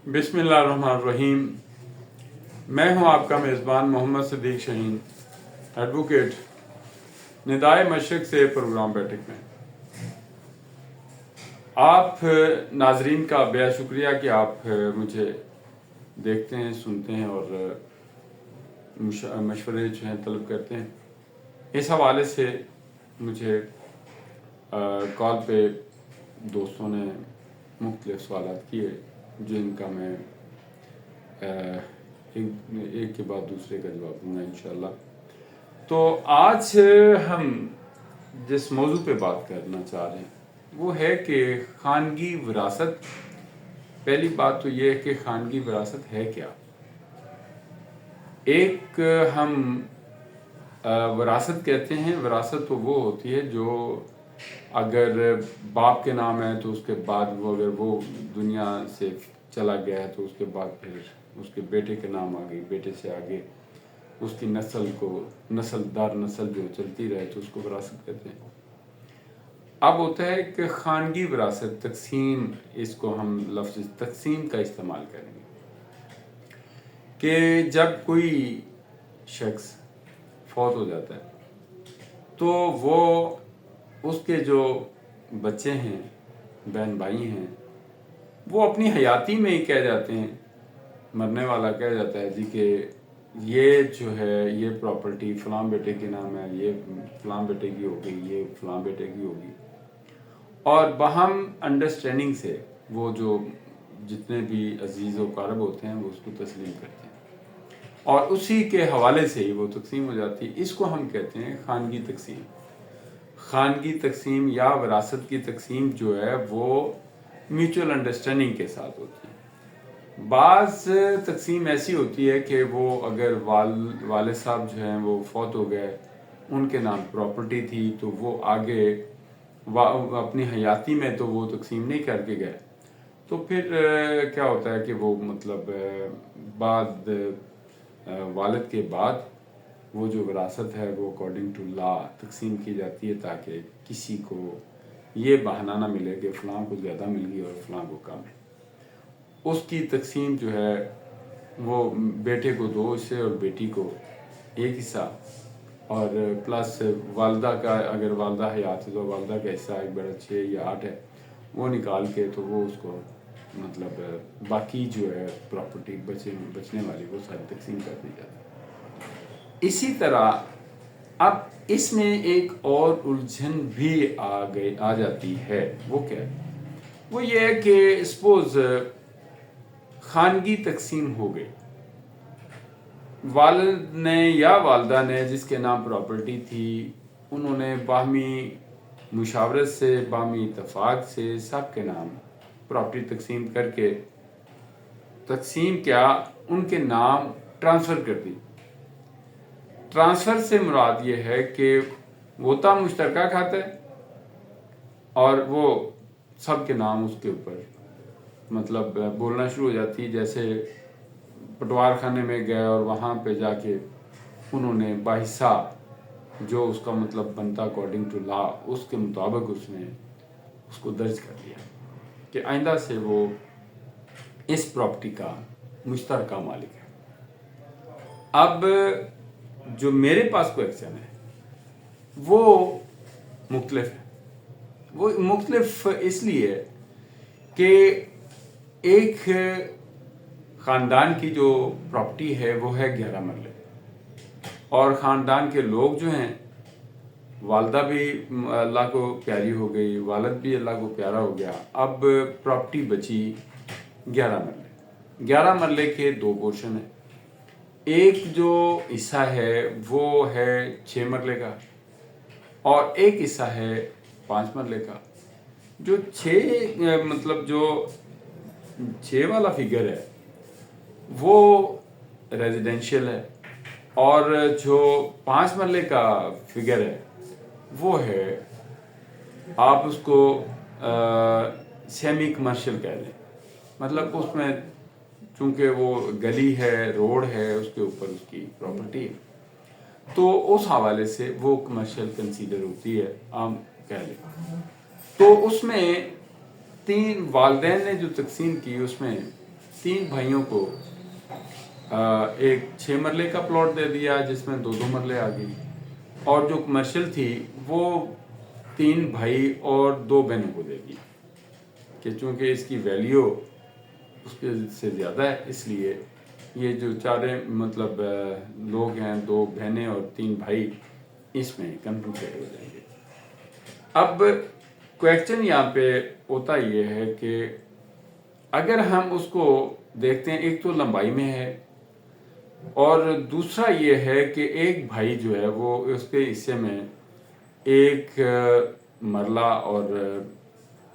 बिस्मिल्लाहिर्रहमानिर्रहीम। मैं हूं आपका मेज़बान मोहम्मद सिद्दीक शहीन, एडवोकेट, निदाए मशरिक़ से प्रोग्राम बैठक में। आप नाजरीन का बेहद शुक्रिया कि आप मुझे देखते हैं, सुनते हैं और मशवरे जो हैं तलब करते हैं। इस हवाले से मुझे कॉल पे दोस्तों ने मुख्तलिफ सवालात किए, जिनका मैं एक के बाद दूसरे का जवाब दूंगा इंशाल्लाह। तो आज हम जिस मौजू पे बात करना चाह रहे हैं वो है कि खानगी विरासत। पहली बात तो ये है कि खानगी विरासत है क्या। एक हम विरासत कहते हैं, विरासत तो वो होती है जो अगर बाप के नाम है तो उसके बाद वो अगर वो दुनिया से चला गया है तो उसके बाद फिर उसके बेटे के नाम आ गई, बेटे से आगे उसकी नस्ल को नस्ल दर नस्ल जो चलती रहे तो उसको विरासत कहते हैं। अब होता है कि खानगी विरासत तकसीम, इसको हम लफ्ज़ तकसीम का इस्तेमाल करेंगे कि जब कोई शख्स फौत हो जाता है तो वो उसके जो बच्चे हैं, बहन भाई हैं, वो अपनी हयाती में ही कह जाते हैं, मरने वाला कह जाता है जी कि ये जो है ये प्रॉपर्टी फ़लाँ बेटे के नाम है, ये फ़लाँ बेटे की होगी, ये फ़लाँ बेटे की होगी। और बहम अंडरस्टैंडिंग से वो जो जितने भी अजीज़ व क़ारब होते हैं वो उसको तस्लीम करते हैं और उसी के हवाले से ही वो तकसीम हो जाती है। इसको हम कहते हैं खानगी तकसीम। खानगी तकसीम या विरासत की तकसीम जो है वो म्यूचुअल अंडरस्टैंडिंग के साथ होती है। बाज़ तकसीम ऐसी होती है कि वो अगर वाले साहब जो हैं वो फौत हो गए, उनके नाम प्रॉपर्टी थी तो वो आगे अपनी हयाती में तो वो तकसीम नहीं करके गए, तो फिर क्या होता है कि वो मतलब बाद वालिद के बाद वो जो विरासत है वो अकॉर्डिंग टू लॉ तकसीम की जाती है ताकि किसी को ये बहाना ना मिले कि फ़लाँ को ज़्यादा मिल गई और फ़लाँ को कम है। उसकी तकसीम जो है वो बेटे को 2 हिस्से और बेटी को 1 हिस्सा, और प्लस वालदा का, अगर वालदा हयात है तो वालदा का हिस्सा एक बड़ा 6 या 8 है, वो निकाल के तो वो उसको मतलब बाकी जो है प्रॉपर्टी बचने वाली वो सारी तकसीम कर दी जाती है। इसी तरह अब इसमें एक और उलझन भी आ जाती है। वो क्या है? वो ये है कि सपोज खानगी तकसीम हो गई, वालिद ने या वालदा ने जिसके नाम प्रॉपर्टी थी, उन्होंने बाहमी मुशावरत से, बाहमी इत्तफाक से सब के नाम प्रॉपर्टी तकसीम करके तकसीम क्या उनके नाम ट्रांसफ़र कर दी। ट्रांसफ़र से मुराद ये है कि वो था मुश्तरका खाता है और वो सब के नाम उसके ऊपर मतलब बोलना शुरू हो जाती है। जैसे पटवार खाने में गए और वहाँ पे जाके उन्होंने बाहिस्सा जो उसका मतलब बनता अकॉर्डिंग टू लॉ उसके मुताबिक उसने उसको दर्ज कर दिया कि आइंदा से वो इस प्रॉपर्टी का मुश्तरका मालिक है। अब जो मेरे पास क्वेश्चन है वो मुख्तलिफ है। वो मुख्तलिफ इसलिए कि एक ख़ानदान की जो प्रॉपर्टी है वो है 11 मरले और ख़ानदान के लोग जो हैं, वालदा भी अल्लाह को प्यारी हो गई, वालिद भी अल्लाह को प्यारा हो गया। अब प्रॉपर्टी बची 11 मरले। 11 मरले के 2 पोर्शन हैं। एक जो हिस्सा है वो है 6 मरले का और एक हिस्सा है 5 मरले का। जो 6 मतलब जो 6 वाला फिगर है वो रेजिडेंशियल है और जो 5 मरले का फिगर है वो है, आप उसको सेमी कमर्शियल कह लें। मतलब उसमें चूँकि वो गली है, रोड है, उसके ऊपर उसकी प्रॉपर्टी है, तो उस हवाले से वो कमर्शियल कंसीडर होती है, आम कह लें। तो उसमें 3 वालिदैन ने जो तकसीम की उसमें 3 भाइयों को एक 6 मरले का प्लॉट दे दिया जिसमें 2-2 मरले आ गई, और जो कमर्शियल थी वो 3 भाई और 2 बहनों को देगी कि चूँकि इसकी वैल्यू उसके से ज़्यादा है, इसलिए ये जो चारे मतलब लोग हैं, 2 बहनें और 3 भाई, इसमें कंपनसेट हो जाएंगे। अब क्वेश्चन यहाँ पे होता ये है कि अगर हम उसको देखते हैं, एक तो लंबाई में है और दूसरा ये है कि एक भाई जो है वो उसके हिस्से में एक मरला और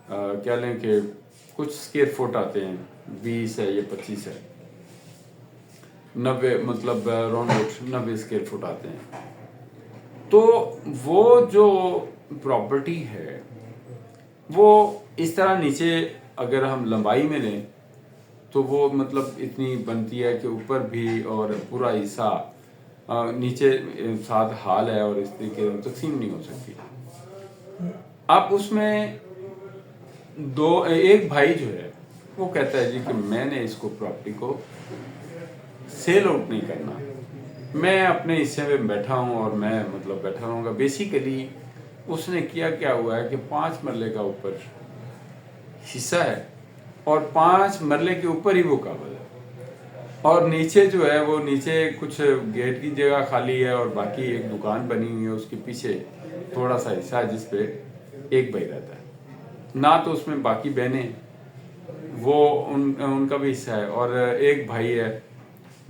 क्या लें कि कुछ स्क्वायर फुट आते हैं, 20 है या 25 है, 90 मतलब राउंड 90 स्क्वायर फुट आते हैं। तो वो जो प्रॉपर्टी है वो इस तरह नीचे अगर हम लंबाई में लें तो वो मतलब इतनी बनती है कि ऊपर भी और पूरा हिस्सा नीचे साथ हाल है और इस तरीके से तकसीम नहीं हो सकती। अब उसमें एक भाई जो है वो कहता है जी कि मैंने इसको प्रॉपर्टी को सेल आउट नहीं करना, मैं अपने हिस्से में बैठा हूँ और मैं मतलब बैठा रहूँगा। बेसिकली उसने किया क्या हुआ है कि 5 मरले का ऊपर हिस्सा है और 5 मरले के ऊपर ही वो काबल है, और नीचे जो है वो नीचे कुछ गेट की जगह खाली है और बाकी एक दुकान बनी हुई है, उसके पीछे थोड़ा सा हिस्सा है जिसपे एक भाई रहता है ना, तो उसमें बाकी बहनें वो उनका भी हिस्सा है, और एक भाई है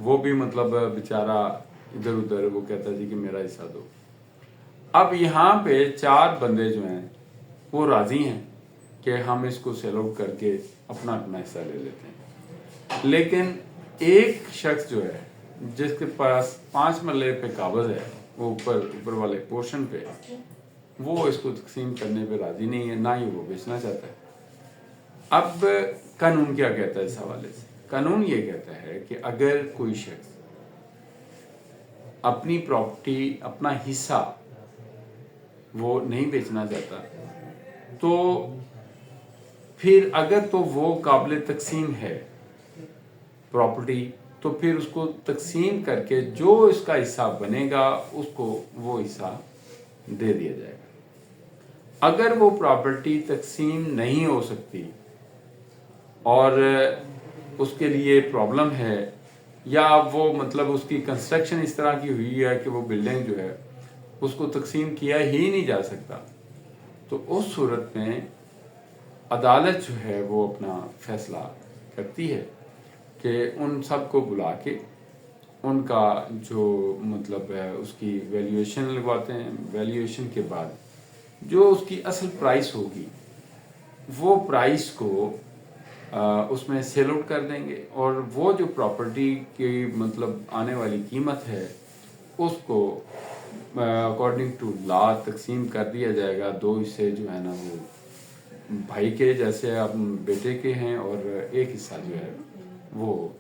वो भी मतलब बेचारा इधर उधर वो कहता है जी कि मेरा हिस्सा दो। अब यहाँ पे 4 बंदे जो हैं वो राजी हैं कि हम इसको सेल आउट करके अपना अपना हिस्सा ले लेते हैं, लेकिन एक शख्स जो है जिसके पास 5 मरले पे काबज है, वो ऊपर वाले पोर्शन पे, वो इसको तकसीम करने पे राजी नहीं है, ना ही वो बेचना चाहता है। अब कानून क्या कहता है इस हवाले से? कानून ये कहता है कि अगर कोई शख्स अपनी प्रॉपर्टी, अपना हिस्सा वो नहीं बेचना चाहता, तो फिर अगर तो वो काबिल तकसीम है प्रॉपर्टी, तो फिर उसको तकसीम करके जो इसका हिस्सा बनेगा उसको वो हिस्सा दे दिया जाएगा। अगर वो प्रॉपर्टी तकसीम नहीं हो सकती और उसके लिए प्रॉब्लम है, या वो मतलब उसकी कंस्ट्रक्शन इस तरह की हुई है कि वो बिल्डिंग जो है उसको तकसीम किया ही नहीं जा सकता, तो उस सूरत में अदालत जो है वो अपना फैसला करती है कि उन सब को बुला के उनका जो मतलब है उसकी वैल्यूएशन लगवाते हैं। वैल्यूएशन के बाद जो उसकी असल प्राइस होगी वो प्राइस को उसमें सेल आउट कर देंगे, और वो जो प्रॉपर्टी की मतलब आने वाली कीमत है उसको अकॉर्डिंग टू लॉ तकसीम कर दिया जाएगा। 2 हिस्से जो है ना वो भाई के जैसे अब बेटे के हैं, और एक हिस्सा जो है वो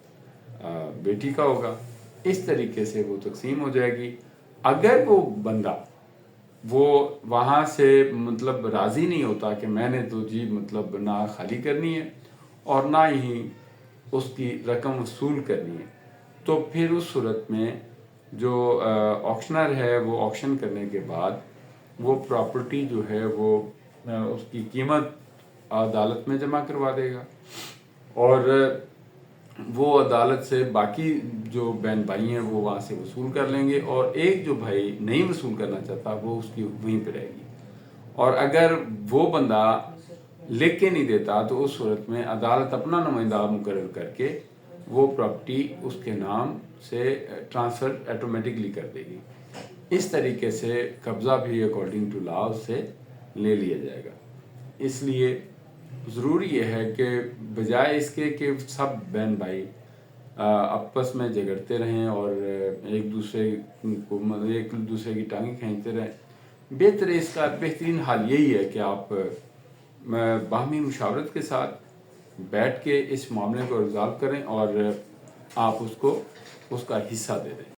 बेटी का होगा। इस तरीके से वो तकसीम हो जाएगी। अगर वो बंदा वो वहाँ से मतलब राज़ी नहीं होता कि मैंने तो जी मतलब ना खाली करनी है और ना ही उसकी रकम वसूल करनी है, तो फिर उस सूरत में जो ऑक्शनर है वो ऑक्शन करने के बाद वो प्रॉपर्टी जो है वो उसकी कीमत अदालत में जमा करवा देगा, और वो अदालत से बाकी जो बहन भाई हैं वो वहाँ से वसूल कर लेंगे, और एक जो भाई नहीं वसूल करना चाहता वो उसकी वहीं पे रहेगी। और अगर वो बंदा लिख के नहीं देता तो उस सूरत में अदालत अपना नुमाइंदा मुकर्रर करके वो प्रॉपर्टी उसके नाम से ट्रांसफ़र ऑटोमेटिकली कर देगी। इस तरीके से कब्ज़ा भी अकॉर्डिंग टू लॉ से ले लिया जाएगा। इसलिए ज़रूरी ये है कि बजाय इसके कि सब बहन भाई आपस में झगड़ते रहें और एक दूसरे की टांगें खींचते रहें, बेहतर इसका बेहतरीन हाल यही है कि आप बाहमी मुशावरत के साथ बैठ के इस मामले को रिजॉल्व करें और आप उसको उसका हिस्सा दे दें।